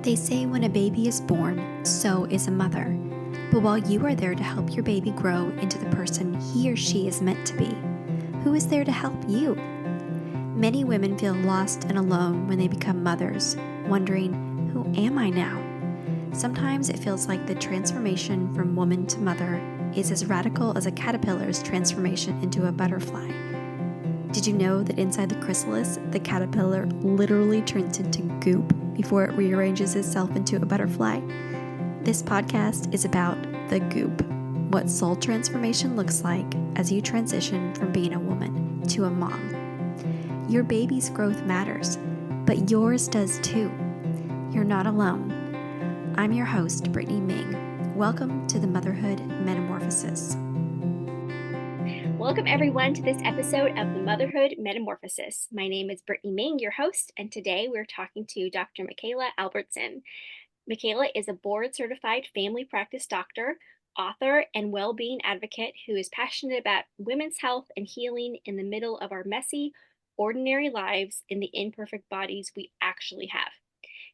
They say when a baby is born, so is a mother. But while you are there to help your baby grow into the person he or she is meant to be, who is there to help you? Many women feel lost and alone when they become mothers, wondering, who am I now? Sometimes it feels like the transformation from woman to mother is as radical as a caterpillar's transformation into a butterfly. Did you know that inside the chrysalis, the caterpillar literally turns into goop before it rearranges itself into a butterfly? This podcast is about the goop, what soul transformation looks like as you transition from being a woman to a mom. Your baby's growth matters, but yours does too. You're not alone. I'm your host, Brittany Ming. Welcome to the Motherhood Metamorphosis. Welcome everyone to this episode of the Motherhood Metamorphosis. My name is Brittany Ming, your host, and today we're talking to Dr. Mikala Albertson. Mikala is a board-certified family practice doctor, author, and well-being advocate who is passionate about women's health and healing in the middle of our messy, ordinary lives in the imperfect bodies we actually have.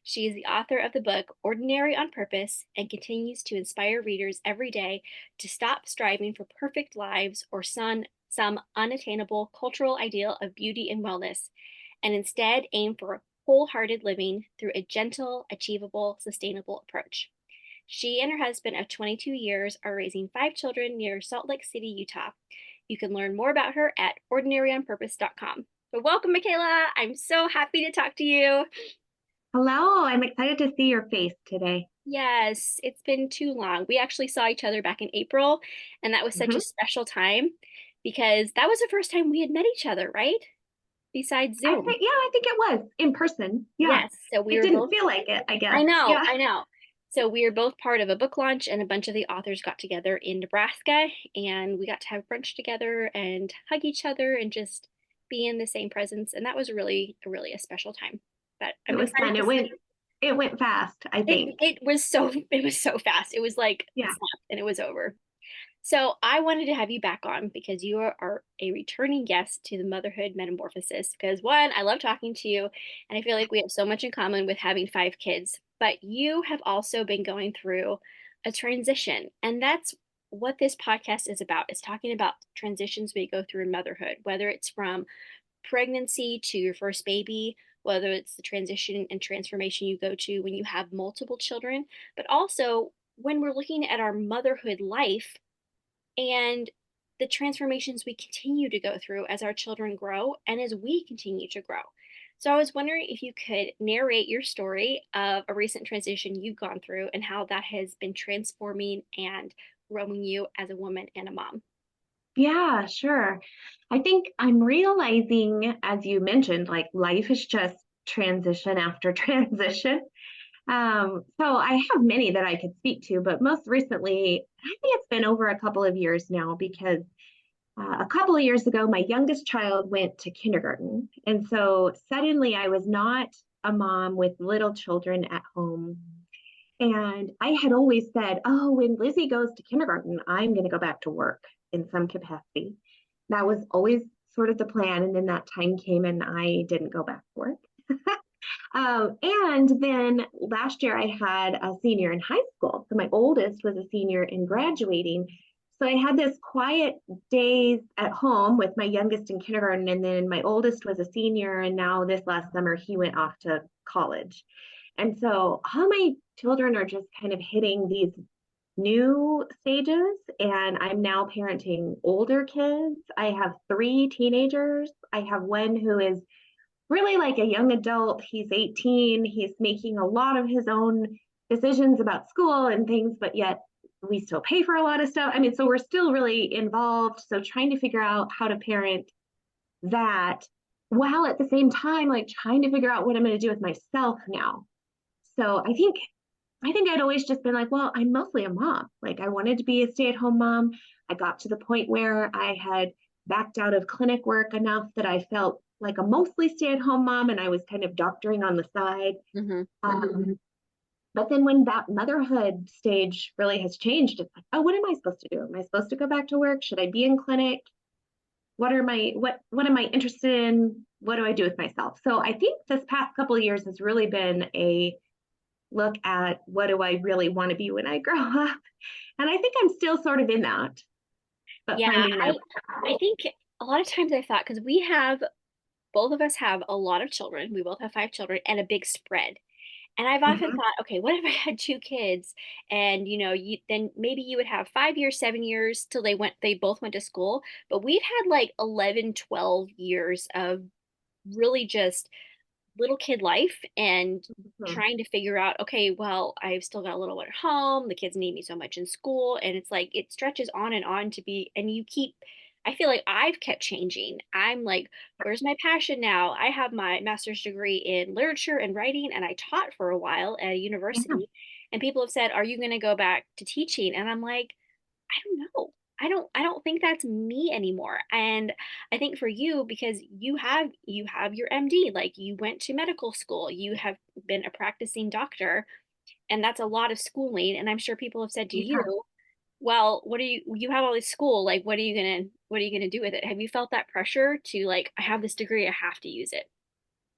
She is the author of the book Ordinary on Purpose and continues to inspire readers every day to stop striving for perfect lives or some unattainable cultural ideal of beauty and wellness, and instead aim for wholehearted living through a gentle, achievable, sustainable approach. She and her husband of 22 years are raising 5 children near Salt Lake City, Utah. You can learn more about her at ordinaryonpurpose.com. But welcome, Mikala. I'm so happy to talk to you. Hello, I'm excited to see your face today. Yes, it's been too long. We actually saw each other back in April, and that was such a special time because that was the first time we had met each other, right? Besides Zoom. I think it was in person. Yeah. Yes, so we it were didn't both. feel like it, I guess. I know, Yeah. I know. So we were both part of a book launch, and a bunch of the authors got together in Nebraska, and we got to have brunch together and hug each other and just be in the same presence, and that was really a special time. But It was fun. It went fast, I think. It was so fast. It was like a snap and it was over. So I wanted to have you back on because you are a returning guest to the Motherhood Metamorphosis. Because one, I love talking to you, and I feel like we have so much in common with having 5 kids. But you have also been going through a transition, and that's what this podcast is about. It's talking about transitions we go through in motherhood, whether it's from pregnancy to your first baby, whether it's the transition and transformation you go to when you have multiple children, but also when we're looking at our motherhood life and the transformations we continue to go through as our children grow and as we continue to grow. So I was wondering if you could narrate your story of a recent transition you've gone through and how that has been transforming and growing you as a woman and a mom. Yeah, sure. I think I'm realizing, as you mentioned, like life is just transition after transition. So I have many that I could speak to, but most recently, I think it's been over a couple of years now because a couple of years ago, my youngest child went to kindergarten. And so suddenly I was not a mom with little children at home. And I had always said, oh, when Lizzie goes to kindergarten, I'm going to go back to work in some capacity. That was always sort of the plan. And then that time came and I didn't go back to work. And then last year I had a senior in high school. So my oldest was a senior in graduating. So I had this quiet days at home with my youngest in kindergarten. And then my oldest was a senior. And now this last summer, he went off to college. And so all my children are just kind of hitting these new stages. And I'm now parenting older kids. I have 3 teenagers. I have one who is really like a young adult. He's 18. He's making a lot of his own decisions about school and things, but yet we still pay for a lot of stuff. I mean, so we're still really involved. So trying to figure out how to parent that while at the same time, like trying to figure out what I'm going to do with myself now. So I think I'd always just been like, well, I'm mostly a mom. Like I wanted to be a stay-at-home mom. I got to the point where I had backed out of clinic work enough that I felt like a mostly stay-at-home mom, and I was kind of doctoring on the side. But then when that motherhood stage really has changed, it's like, oh, what am I supposed to do? Am I supposed to go back to work? Should I be in clinic? What am I interested in? What do I do with myself? So I think this past couple of years has really been a look at what do I really want to be when I grow up. And I think I'm still sort of in that, but Yeah, finding my I think a lot of times I thought, because we have, both of us have a lot of children. We both have 5 children and a big spread. And I've often Mhm. thought, okay, what if I had 2 kids and then maybe you would have 5 years, 7 years till they both went to school. But we've had like 11, 12 years of really just little kid life and Mhm. trying to figure out, okay, well, I've still got a little one at home. The kids need me so much in school. And it's like it stretches on and on to be, and you keep, I feel like I've kept changing. I'm like, where's my passion now? I have my master's degree in literature and writing, and I taught for a while at a Yeah, university. And people have said, are you going to go back to teaching? And I'm like, I don't know. I don't think that's me anymore. And I think for you, because you have your MD, like you went to medical school, you have been a practicing doctor, and that's a lot of schooling. And I'm sure people have said to yeah, you, well, you have all this school, like what are you gonna do with it? Have you felt that pressure to like, I have this degree, I have to use it?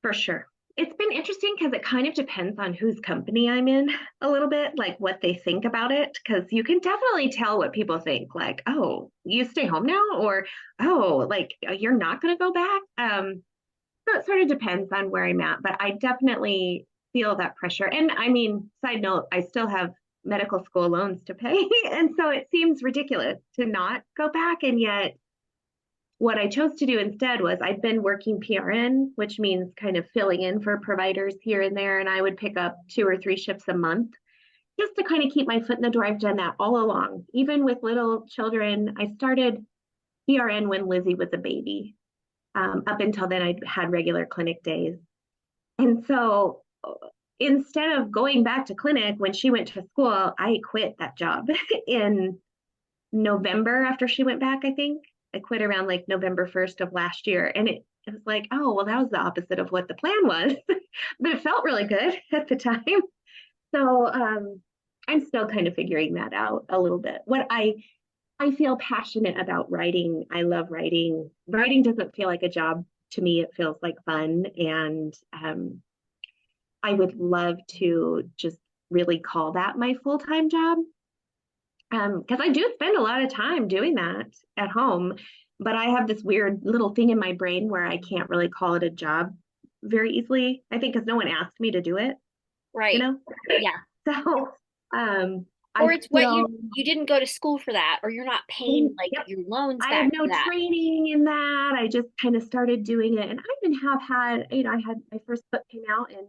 for sure. It's been interesting because it kind of depends on whose company I'm in a little bit, like what they think about it. Because you can definitely tell what people think, like, oh, you stay home now, or oh, like you're not going to go back. So it sort of depends on where I'm at, but I definitely feel that pressure. And I mean, side note, I still have medical school loans to pay. And so it seems ridiculous to not go back. And yet, what I chose to do instead was I'd been working PRN, which means kind of filling in for providers here and there. And I would pick up 2 or 3 shifts a month just to kind of keep my foot in the door. I've done that all along, even with little children. I started PRN when Lizzie was a baby. Up until then, I'd had regular clinic days. And so instead of going back to clinic when she went to school, I quit that job in November after she went back, I think. I quit around like November 1st of last year. And it was like, oh, well, that was the opposite of what the plan was. But it felt really good at the time. So I'm still kind of figuring that out a little bit. I feel passionate about writing. I love writing. Writing doesn't feel like a job to me. It feels like fun. And I would love to just really call that my full-time job. Because I do spend a lot of time doing that at home, but I have this weird little thing in my brain where I can't really call it a job very easily. I think because no one asked me to do it, you Right. know? Yeah. So um, I Or it's what feel, you didn't go to school for that, or you're not paying like yep, your loans I have back no for that. training in that. I just kind of started doing it. And I even have had, I had my first book came out in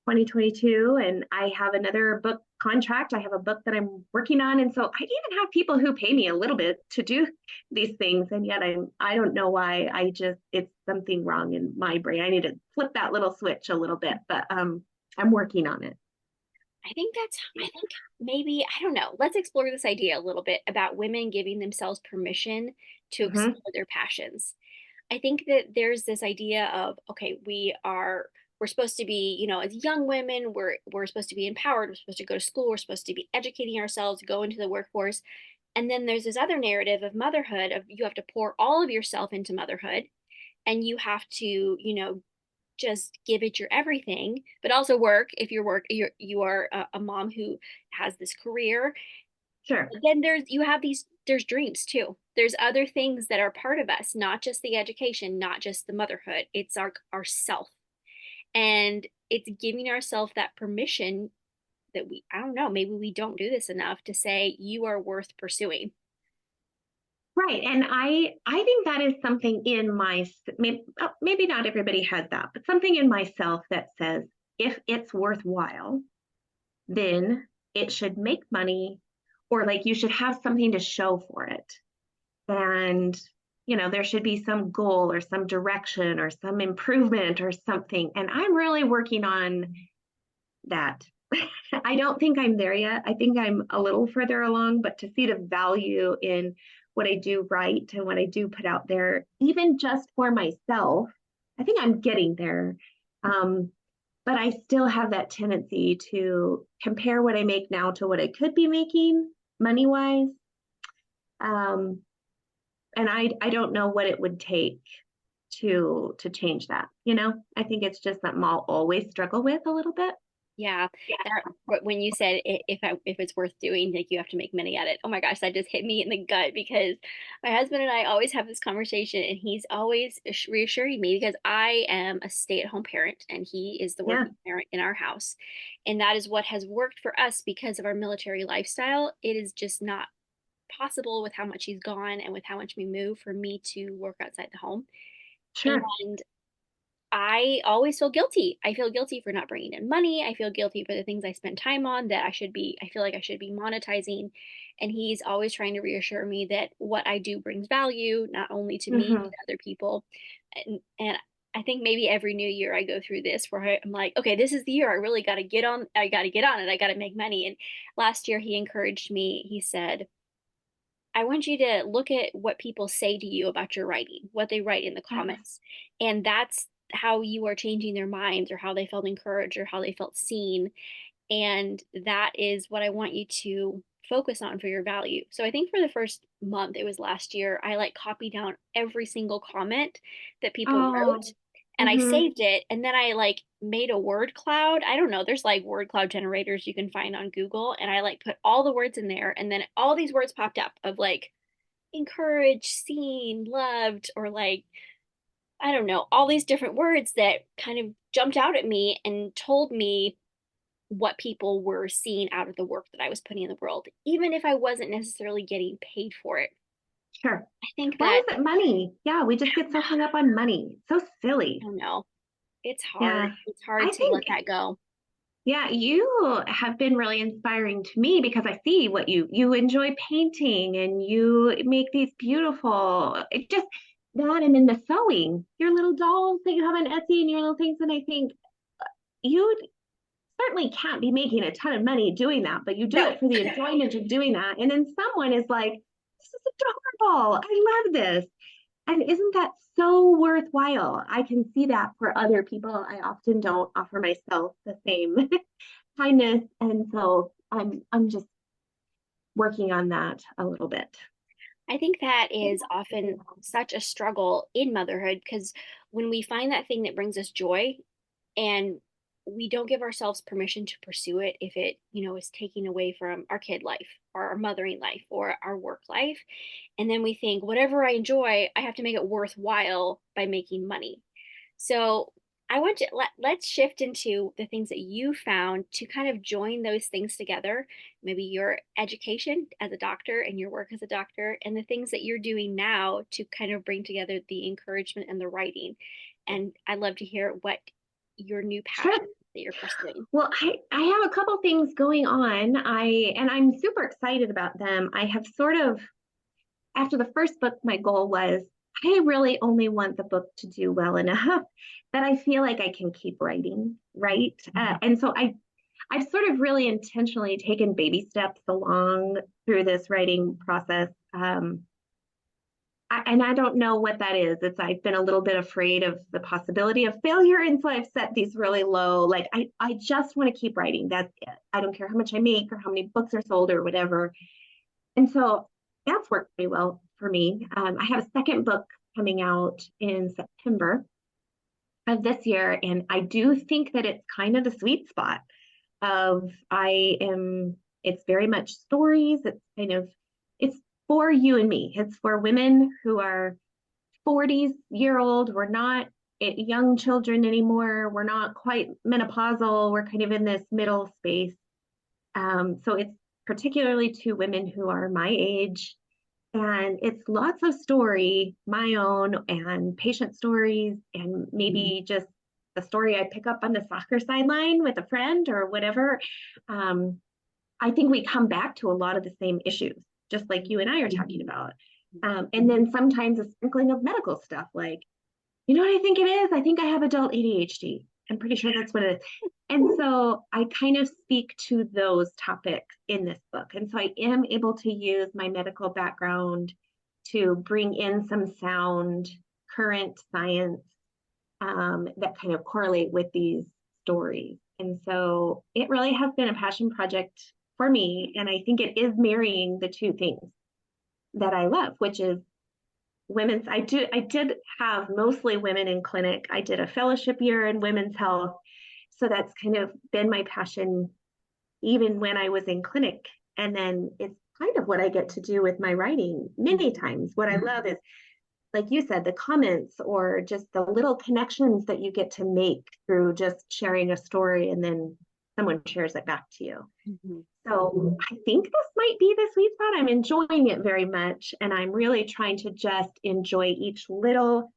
2022, and I have another book contract. I have a book that I'm working on. And so I even have people who pay me a little bit to do these things. And yet I don't know why. It's something wrong in my brain. I need to flip that little switch a little bit, but I'm working on it. I think maybe, I don't know. Let's explore this idea a little bit about women giving themselves permission to Mm-hmm. explore their passions. I think that there's this idea of, okay, we're supposed to be, as young women, we're supposed to be empowered, we're supposed to go to school, we're supposed to be educating ourselves, go into the workforce. And then there's this other narrative of motherhood, of you have to pour all of yourself into motherhood, and you have to, just give it your everything, but also work. If you are a mom who has this career, Sure. then there's dreams too. There's other things that are part of us, not just the education, not just the motherhood. It's our self. And it's giving ourselves that permission that I don't know, maybe we don't do this enough, to say you are worth pursuing. Right. And I think that is something in my, maybe not everybody has that, but something in myself that says if it's worthwhile, then it should make money, or like you should have something to show for it. And, there should be some goal or some direction or some improvement or something. And I'm really working on that. I don't think I'm there yet. I think I'm a little further along, but to see the value in what I do right and what I do put out there, even just for myself, I think I'm getting there. Um, but I still have that tendency to compare what I make now to what I could be making money wise. Um, and I don't know what it would take to change that. I think it's just something I'll always struggle with a little bit. Yeah, when you said if it's worth doing, like you have to make money at it. Oh my gosh, that just hit me in the gut because my husband and I always have this conversation, and he's always reassuring me because I am a stay-at-home parent and he is the Yeah, working parent in our house, and that is what has worked for us because of our military lifestyle. It is just not possible with how much he's gone and with how much we move for me to work outside the home. sure. And I always feel guilty. I feel guilty for not bringing in money. I feel guilty for the things I spend time on that I feel like I should be monetizing. And he's always trying to reassure me that what I do brings value, not only to me, but Hmm. to other people. And I think maybe every new year I go through this where I'm like, okay, this is the year I really got to get on. I got to get on it. I got to make money. And last year he encouraged me. He said, I want you to look at what people say to you about your writing, what they write in the Yes. comments. And that's how you are changing their minds or how they felt encouraged or how they felt seen. And that is what I want you to focus on for your value. So I think for the first month, it was last year, I like copied down every single comment that people Oh, wrote and I hmm. saved it. And then I like made a word cloud. I don't know, there's like word cloud generators you can find on Google. And I like put all the words in there. And then all these words popped up of like encouraged, seen, loved, or like, I don't know, all these different words that kind of jumped out at me and told me what people were seeing out of the work that I was putting in the world, even if I wasn't necessarily getting paid for it. Sure. I think Why that, is it money? Yeah, we just get so hung up on money. So I silly. don't know, it's hard. Yeah. It's hard I to let think, that go. yeah, you have been really inspiring to me because I see what you enjoy painting and you make these beautiful, it just that and then the sewing, your little dolls that you have on Etsy and your little things. And I think you certainly can't be making a ton of money doing that, but you do No, it for the enjoyment of doing that. And then someone is like, this is adorable. I love this. And isn't that so worthwhile? I can see that for other people. I often don't offer myself the same kindness. And so I'm just working on that a little bit. I think that is often such a struggle in motherhood because when we find that thing that brings us joy and we don't give ourselves permission to pursue it if it, is taking away from our kid life or our mothering life or our work life, and then we think whatever I enjoy I have to make it worthwhile by making money. So I want to let's shift into the things that you found to kind of join those things together, maybe your education as a doctor and your work as a doctor and the things that you're doing now to kind of bring together the encouragement and the writing. And I'd love to hear what your new Sure. passion that you're pursuing. Well, I have a couple things going on. And I'm super excited about them. I have sort of after the first book, my goal was I really only want the book to do well enough that I feel like I can keep writing, right? And so I've sort of really intentionally taken baby steps along through this writing process. And I don't know what that is. It's I've been a little bit afraid of the possibility of failure, and so I've set these really low. Like I just want to keep writing. That's it. I don't care how much I make or how many books are sold or whatever. And so that's worked pretty well for me. I have a second book coming out in September of this year, and I do think that it's kind of the sweet spot of it's very much stories. It's for you and me. It's for women who are 40s-year-old. We're not young children anymore. We're not quite menopausal. We're kind of in this middle space. So it's particularly to women who are my age. And it's lots of story, my own and patient stories, and maybe just the story I pick up on the soccer sideline with a friend or whatever. Um, I think we come back to a lot of the same issues, just like you and I are talking about. And then sometimes a sprinkling of medical stuff, like, you know what I think it is? I think I have adult ADHD. I'm pretty sure that's what it is. And so I kind of speak to those topics in this book. And so I am able to use my medical background to bring in some sound, current science that kind of correlate with these stories. And so it really has been a passion project for me. And I think it is marrying the two things that I love, which is I did have mostly women in clinic. I did a fellowship year in women's health. So that's kind of been my passion even when I was in clinic. And then it's kind of what I get to do with my writing many times. What I love is, like you said, the comments or just the little connections that you get to make through just sharing a story and then someone shares it back to you. Mm-hmm. So I think this might be the sweet spot. I'm enjoying it very much. And I'm really trying to just enjoy each little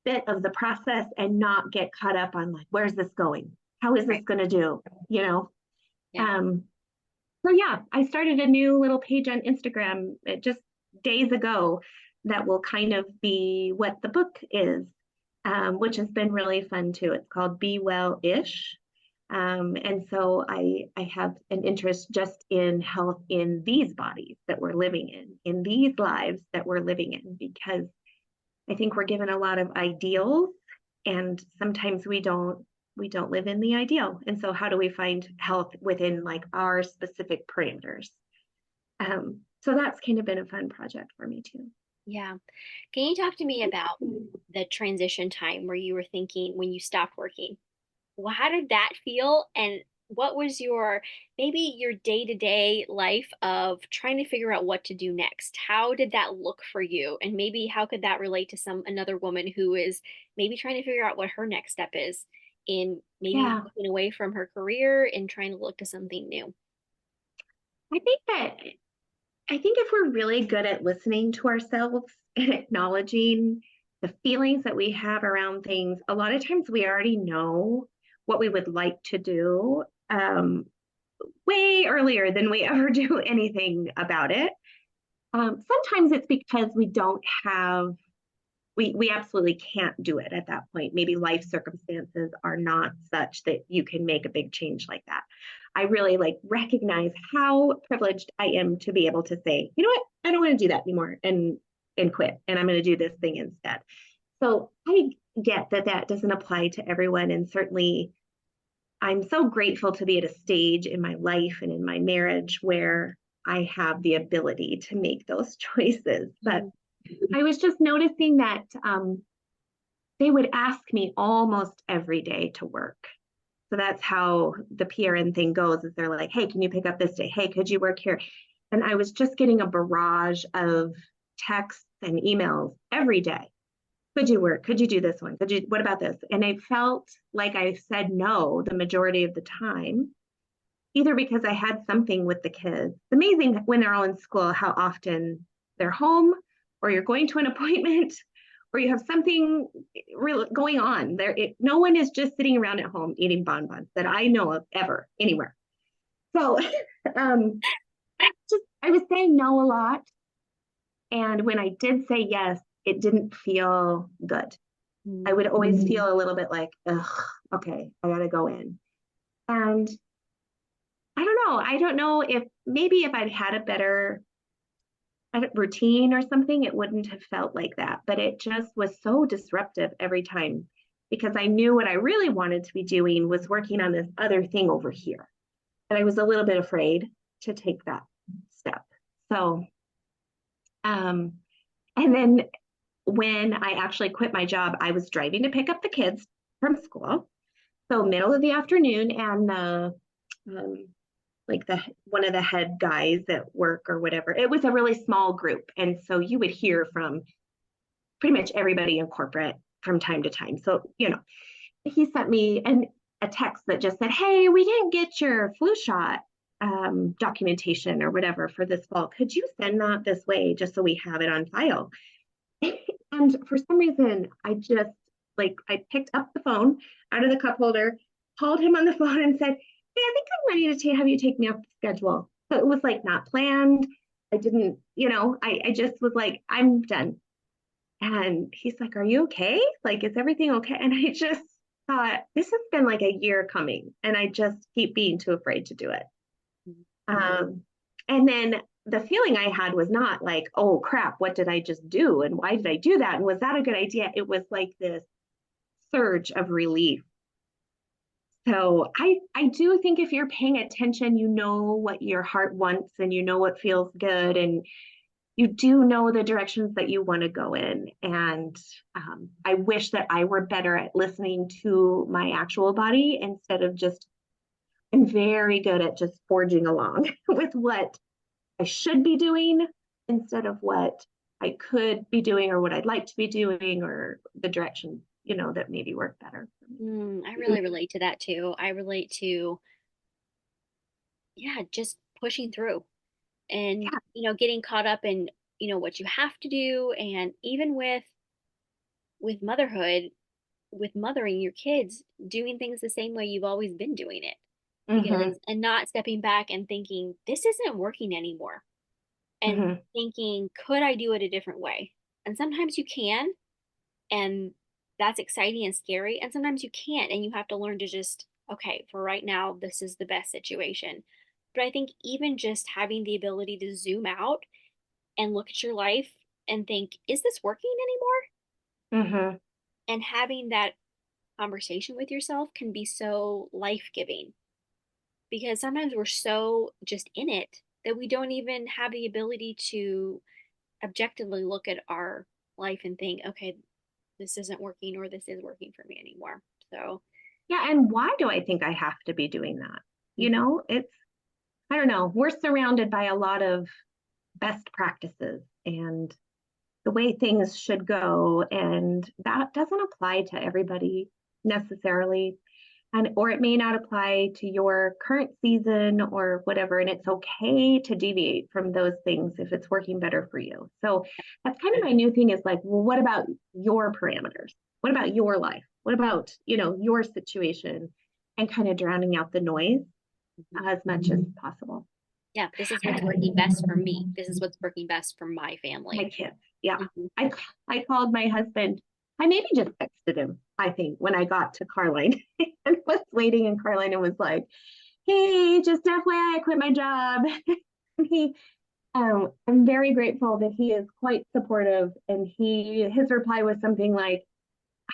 bit of the process and not get caught up on like, where's this going? How is this going to do? You know? Yeah. So yeah, I started a new little page on Instagram just days ago that will kind of be what the book is, which has been really fun too. It's called Be Well-ish. And so I have an interest just in health in these bodies that we're living in these lives that we're living in, because I think we're given a lot of ideals and sometimes we don't live in the ideal. And so how do we find health within like our specific parameters? So that's kind of been a fun project for me too. Yeah. Can you talk to me about the transition time where you were thinking when you stopped working? Well, how did that feel? And what was maybe your day-to-day life of trying to figure out what to do next? How did that look for you? And maybe how could that relate to another woman who is maybe trying to figure out what her next step is in maybe Yeah, looking away from her career and trying to look to something new? I think that I think if we're really good at listening to ourselves and acknowledging the feelings that we have around things, a lot of times we already know what we would like to do way earlier than we ever do anything about it. Sometimes it's because we don't have, we absolutely can't do it at that point. Maybe life circumstances are not such that you can make a big change like that. I really like recognize how privileged I am to be able to say, you know what, I don't want to do that anymore and quit, and I'm going to do this thing instead. So I get that that doesn't apply to everyone, and certainly I'm so grateful to be at a stage in my life and in my marriage where I have the ability to make those choices. But I was just noticing that they would ask me almost every day to work. So that's how the PRN thing goes, is they're like, hey, can you pick up this day? Hey, could you work here? And I was just getting a barrage of texts and emails every day. Could you work? Could you do this one? What about this? And I felt like I said no the majority of the time, either because I had something with the kids. It's amazing when they're all in school, how often they're home or you're going to an appointment or you have something real going on there. No one is just sitting around at home eating bonbons that I know of ever, anywhere. So I was saying no a lot. And when I did say yes, it didn't feel good. I would always feel a little bit like, ugh, okay, I gotta go in. And I don't know if maybe if I'd had a better routine or something, it wouldn't have felt like that. But it just was so disruptive every time because I knew what I really wanted to be doing was working on this other thing over here. And I was a little bit afraid to take that step. So, and then when I actually quit my job, I was driving to pick up the kids from school. So middle of the afternoon, and like the one of the head guys at work or whatever. It was a really small group, and so you would hear from pretty much everybody in corporate from time to time. So he sent me a text that just said, "Hey, we didn't get your flu shot documentation or whatever for this fall. Could you send that this way just so we have it on file?" And for some reason, I just I picked up the phone out of the cup holder, called him on the phone and said, "Hey, I think I'm ready to have you take me off the schedule." So it was like not planned. I didn't, I just was like, I'm done. And he's like, "Are you okay? Like, is everything okay?" And I just thought, this has been like a year coming, and I just keep being too afraid to do it. And then the feeling I had was not like, oh crap, what did I just do? And why did I do that? And was that a good idea? It was like this surge of relief. So I do think if you're paying attention, you know what your heart wants and you know what feels good. And you do know the directions that you want to go in. And I wish that I were better at listening to my actual body instead of just, I'm very good at just forging along with what I should be doing instead of what I could be doing or what I'd like to be doing or the direction, that maybe work better for me. I really relate to that too. I relate to, yeah, just pushing through and, Yeah. getting caught up in, what you have to do. And even with motherhood, with mothering your kids, doing things the same way you've always been doing it. Mm-hmm. And not stepping back and thinking, this isn't working anymore. And Mm-hmm. thinking, could I do it a different way? And sometimes you can, and that's exciting and scary. And sometimes you can't, and you have to learn to just, okay, for right now, this is the best situation. But I think even just having the ability to zoom out and look at your life and think, is this working anymore? Mm-hmm. And having that conversation with yourself can be so life giving because sometimes we're so just in it that we don't even have the ability to objectively look at our life and think, okay, this isn't working or this is working for me anymore. So, Yeah. And why do I think I have to be doing that? mhm. It's, I don't know, we're surrounded by a lot of best practices and the way things should go. And that doesn't apply to everybody necessarily. And or it may not apply to your current season or whatever. And it's okay to deviate from those things if it's working better for you. So that's kind of my new thing is like, well, what about your parameters? What about your life? What about, your situation? And kind of drowning out the noise as much as possible. Yeah, this is what's working best for me. This is what's working best for my My family. kids. Yeah. Mhm. I called my husband. I maybe just texted him, I think, when I got to Carline and was waiting in Carline and was like, hey, just FYI, I quit my job. he I'm very grateful that he is quite supportive. And his reply was something like,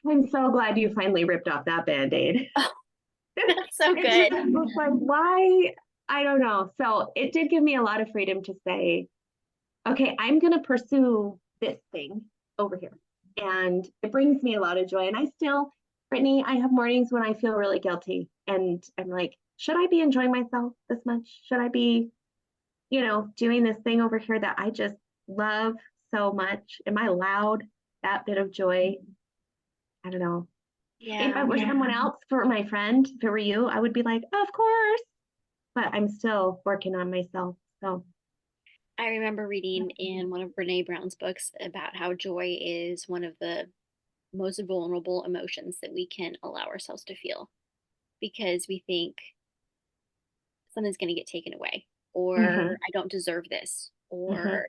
I'm so glad you finally ripped off that band-aid. Oh, that's so It just good. was like, why? I don't know. So it did give me a lot of freedom to say, okay, I'm going to pursue this thing over here. And it brings me a lot of joy. And I still, Brittany, I have mornings when I feel really guilty. And I'm like, should I be enjoying myself this much? Should I be, doing this thing over here that I just love so much? Am I allowed that bit of joy? I don't know. If Yeah. it were someone else, for my friend, if it were you, I would be like, of course. But I'm still working on myself. So, I remember reading in one of Brene Brown's books about how joy is one of the most vulnerable emotions that we can allow ourselves to feel because we think something's going to get taken away or mm-hmm, I don't deserve this mm-hmm, or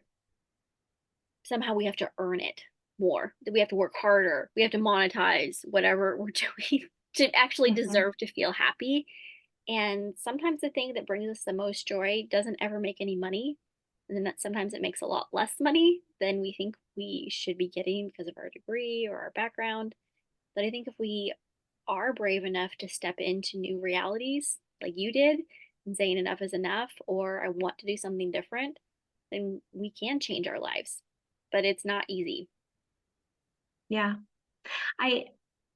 somehow we have to earn it more, that we have to work harder, we have to monetize whatever we're doing to actually mm-hmm. deserve to feel happy. And sometimes the thing that brings us the most joy doesn't ever make any money. And then that sometimes it makes a lot less money than we think we should be getting because of our degree or our background. But I think if we are brave enough to step into new realities like you did and saying enough is enough or I want to do something different, then we can change our lives. But it's not easy. Yeah. I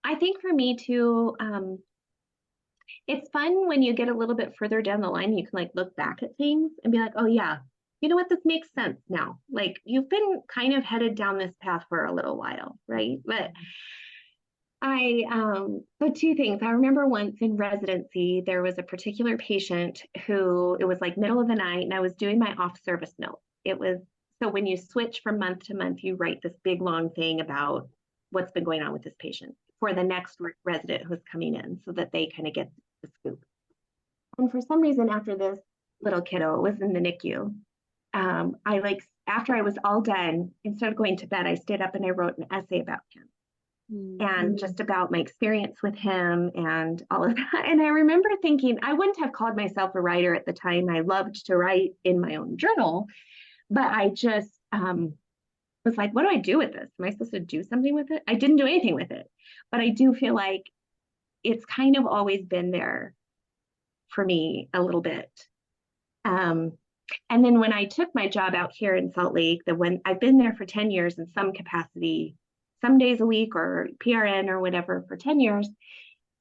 I think for me too, it's fun when you get a little bit further down the line, you can like look back at things and be like, oh yeah, you know what, this makes sense now. Like you've been kind of headed down this path for a little while, right? But so two things. I remember once in residency, there was a particular patient who it was like middle of the night, and I was doing my off service note. It was so when you switch from month to month, you write this big long thing about what's been going on with this patient for the next resident who's coming in so that they kind of get the scoop. And for some reason, after this little kiddo was in the NICU, I like after I was all done, instead of going to bed, I stayed up and I wrote an essay about him and just about my experience with him and all of that. And I remember thinking, I wouldn't have called myself a writer at the time. I loved to write in my own journal, but I just was like, what do I do with this? Am I supposed to do something with it? I didn't do anything with it, but I do feel like it's kind of always been there for me a little bit. Um, And then when I took my job out here in Salt Lake, the when I've been there for 10 years in some capacity, some days a week or PRN or whatever for 10 years.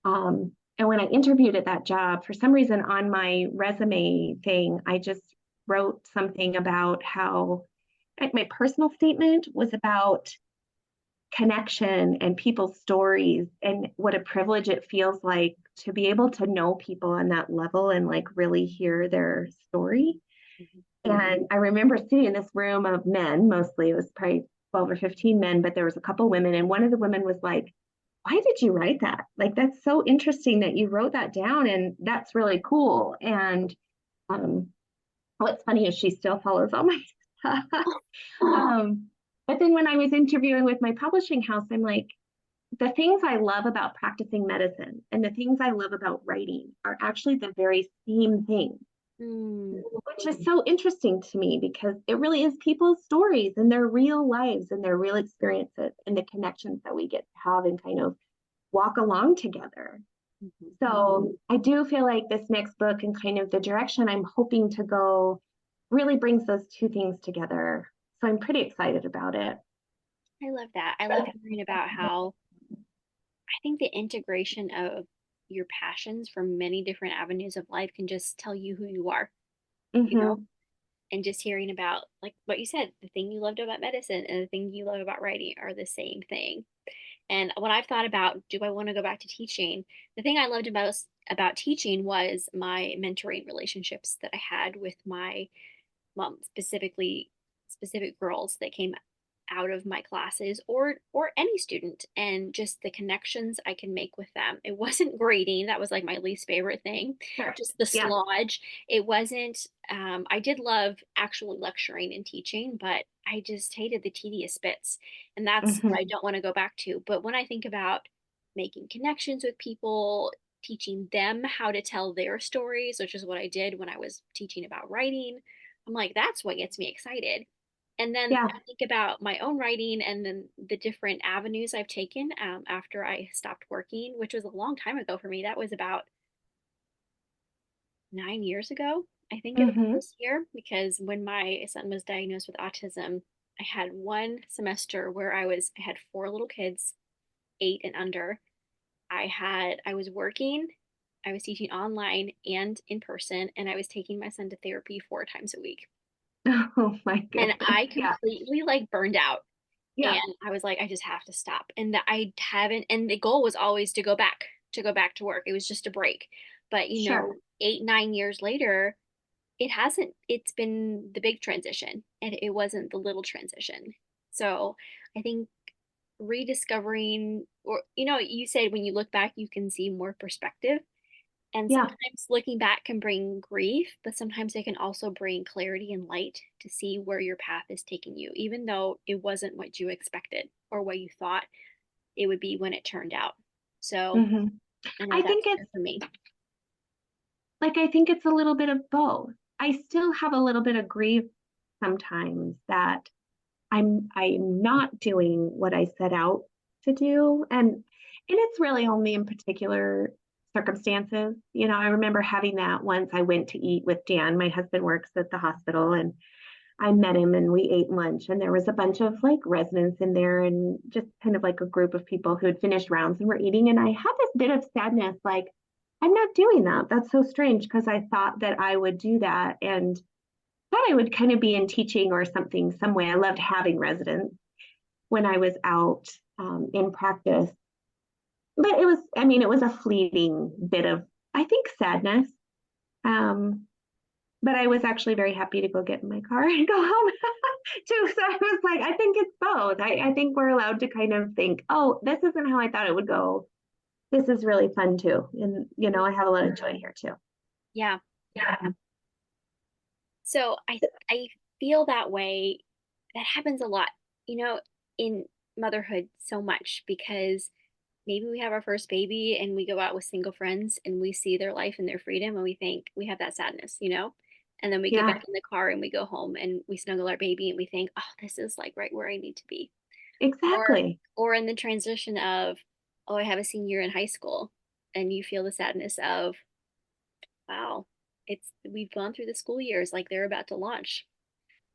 And when I interviewed at that job, for some reason on my resume thing, I just wrote something about how, like, my personal statement was about connection and people's stories and what a privilege it feels like to be able to know people on that level and like really hear their story. And I remember sitting in this room of men, mostly it was probably 12 or 15 men, but there was a couple women. And one of the women was like, why did you write that? Like, that's so interesting that you wrote that down. And that's really cool. And um, what's funny is she still follows all my stuff. But then when I was interviewing with my publishing house, I'm like, the things I love about practicing medicine and the things I love about writing are actually the very same thing. Which is so interesting to me because it really is people's stories and their real lives and their real experiences and the connections that we get to have and kind of walk along together. So I do feel like this next book and kind of the direction I'm hoping to go really brings those two things together. So I'm pretty excited about it. I love that. I love hearing about how I think the integration of your passions from many different avenues of life can just tell you who you are, you know? Mm-hmm. And just hearing about, like what you said, the thing you loved about medicine and the thing you love about writing are the same thing. And when I've thought about, do I want to go back to teaching? The thing I loved about teaching was my mentoring relationships that I had with my mom, specific girls that came out of my classes or any student, and just the connections I can make with them. It wasn't grading, that was like my least favorite thing. Sure. Just the Yeah. sludge. It wasn't I did love actually lecturing and teaching, but I just hated the tedious bits, and that's what I Mm-hmm. don't want to go back to. But when I think about making connections with people, teaching them how to tell their stories, which is what I did when I was teaching about writing, I'm like, that's what gets me excited. And then Yeah. I think about my own writing and then the different avenues I've taken after I stopped working, which was a long time ago for me. That was about 9 years ago, I think it was Mm-hmm. this year, because when my son was diagnosed with autism, I had one semester where I had four little kids, 8 and under. I was working, I was teaching online and in person, and I was taking my son to therapy 4 times a week. Oh my And goodness. I Yeah. completely like burned out. Yeah. And I was like, I just have to stop. And that I haven't, and the goal was always to go back to work. It was just a break. But Sure. 8, 9 years later, it's been the big transition and it wasn't the little transition. So I think rediscovering, or, you said when you look back, you can see more perspective. And Yeah. sometimes looking back can bring grief, but sometimes it can also bring clarity and light to see where your path is taking you, even though it wasn't what you expected or what you thought it would be when it turned out. So Mm-hmm. I know I that's think true it's for me. like, I think it's a little bit of both. I still have a little bit of grief sometimes that I'm not doing what I set out to do. And it's really only in particular circumstances. I remember having that once I went to eat with Dan. My husband works at the hospital and I met him and we ate lunch and there was a bunch of like residents in there and just kind of like a group of people who had finished rounds and were eating. And I had this bit of sadness, like, I'm not doing that. That's so strange because I thought that I would do that and thought I would kind of be in teaching or something, some way. I loved having residents when I was out in practice. But it was a fleeting bit of, I think, sadness. Um, but I was actually very happy to go get in my car and go home too. So I was like, I think it's both. I think we're allowed to kind of think, oh, this isn't how I thought it would go. This is really fun too. And, I have a lot of joy here too. Yeah. Yeah. So I feel that way. That happens a lot, you know, in motherhood so much, because maybe we have our first baby and we go out with single friends and we see their life and their freedom and we think we have that sadness. And then we get Yeah, back in the car and we go home and we snuggle our baby and we think, oh, this is like right where I need to be. Or exactly. or in the transition of, oh, I have a senior in high school, and you feel the sadness of, wow. We've gone through the school years like they're about to launch.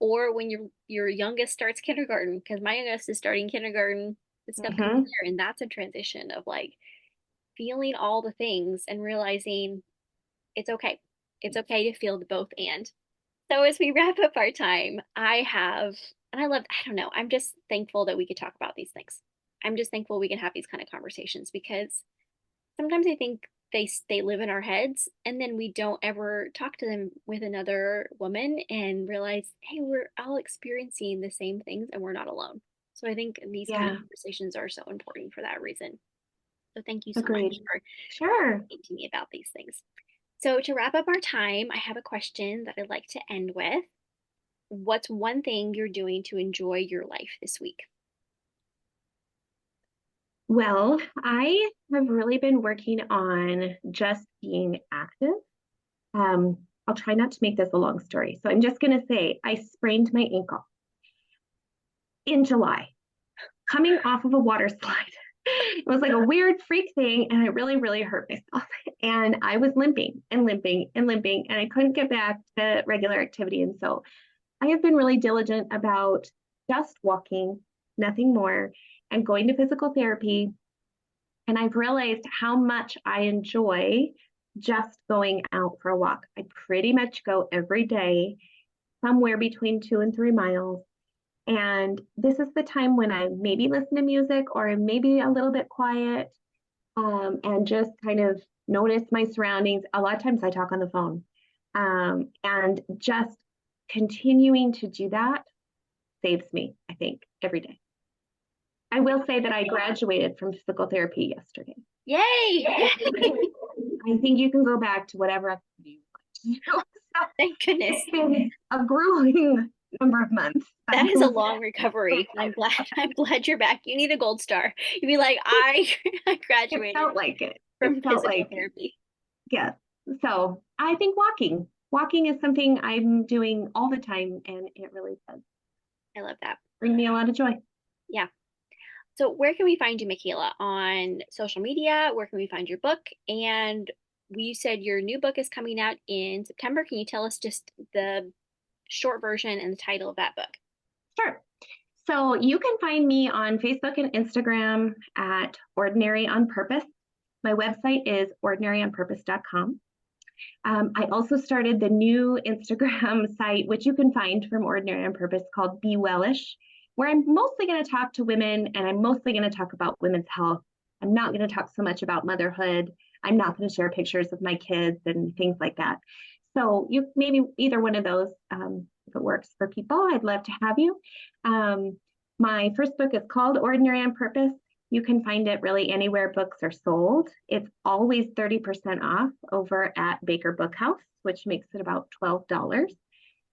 Or when your youngest starts kindergarten, because my youngest is starting kindergarten this upcoming Mm-hmm. year, and that's a transition of like feeling all the things and realizing it's okay. It's okay to feel the both and. So as we wrap up our time, I don't know, I'm just thankful that we could talk about these things. I'm just thankful we can have these kind of conversations because sometimes I think they live in our heads and then we don't ever talk to them with another woman and realize, hey, we're all experiencing the same things and we're not alone. So I think these kind of Yeah, conversations are so important for that reason. So thank you so much agreed. for Sure. talking to me about these things. So to wrap up our time, I have a question that I'd like to end with. What's one thing you're doing to enjoy your life this week? Well, I have really been working on just being active. I'll try not to make this a long story. So I'm just going to say I sprained my ankle in July, coming off of a water slide. It was like a weird freak thing, and it really, really hurt myself. And I was limping and limping and limping, and I couldn't get back to regular activity. And so I have been really diligent about just walking, nothing more, and going to physical therapy. And I've realized how much I enjoy just going out for a walk. I pretty much go every day, somewhere between 2 and 3 miles. And this is the time when I maybe listen to music or I'm maybe a little bit quiet, and just kind of notice my surroundings. A lot of times I talk on the phone, and just continuing to do that saves me, I think, every day. I will say that I graduated from physical therapy yesterday. Yay! I think you can go back to whatever activity you want to do. So Thank goodness. it's been a grueling number of months. That is a long recovery. I'm glad you're back. You need a gold star. You'd be like, I It graduated felt like it. from It felt physical like, therapy. yes. So I think walking is something I'm doing all the time, and it really does I love that. bring me a lot of joy. Yeah. So where can we find you, Mikala? On social media? Where can we find your book? And you said your new book is coming out in September. Can you tell us just the short version and the title of that book? Sure. So you can find me on Facebook and Instagram at Ordinary on Purpose. My website is ordinaryonpurpose.com. I also started the new Instagram site, which you can find from Ordinary on Purpose, called Be Wellish, where I'm mostly going to talk to women and I'm mostly going to talk about women's health. I'm not going to talk so much about motherhood. I'm not going to share pictures of my kids and things like that. So you maybe either one of those, if it works for people, I'd love to have you. My first book is called Ordinary on Purpose. You can find it really anywhere books are sold. It's always 30% off over at Baker Bookhouse, which makes it about $12.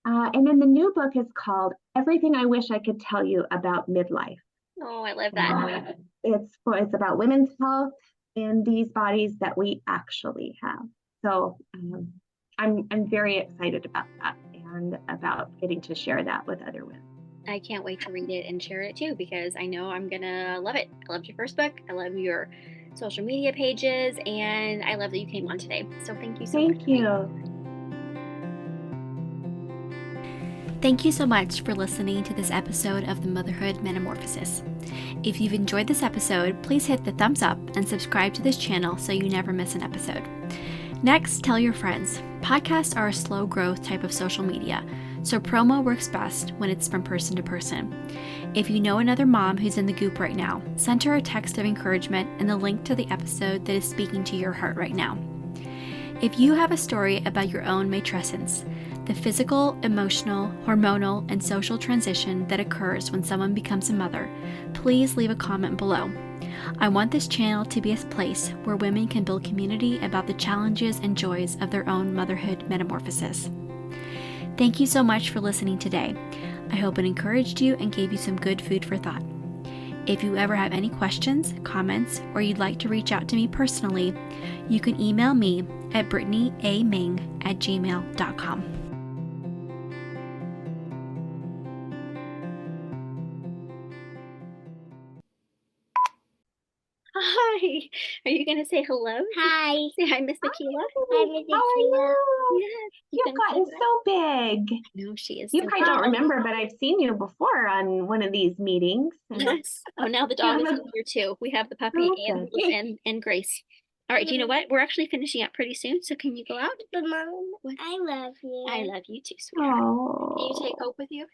And then the new book is called Everything I Wish I Could Tell You About Midlife. Oh, I love that. It's about women's health in these bodies that we actually have. So I'm very excited about that and about getting to share that with other women. I can't wait to read it and share it too because I know I'm gonna love it. I loved your first book. I love your social media pages, and I love that you came on today. So thank you so much. Thank you. Thank you so much for listening to this episode of the Motherhood Metamorphosis. If you've enjoyed this episode, please hit the thumbs up and subscribe to this channel so you never miss an episode. Next, tell your friends. Podcasts are a slow growth type of social media, so promo works best when it's from person to person. If you know another mom who's in the goop right now, send her a text of encouragement and the link to the episode that is speaking to your heart right now. If you have a story about your own matrescence, the physical, emotional, hormonal, and social transition that occurs when someone becomes a mother, please leave a comment below. I want this channel to be a place where women can build community about the challenges and joys of their own motherhood metamorphosis. Thank you so much for listening today. I hope it encouraged you and gave you some good food for thought. If you ever have any questions, comments, or you'd like to reach out to me personally, you can email me at brittanyaming@gmail.com. Hi. Are you gonna say hello? Hi. Say hi, Miss Mikala. Hi, Miss Akila. Hello. Yes. You've gotten so big. No, she is. You So probably don't remember, but I've seen you before on one of these meetings. Yes. Oh, now the dog is here too. We have the puppy and Grace. All right, do you know what? We're actually finishing up pretty soon, so can you go out? But Mom, I love you. I love you too, sweetheart. Oh. Can you take Hope with you?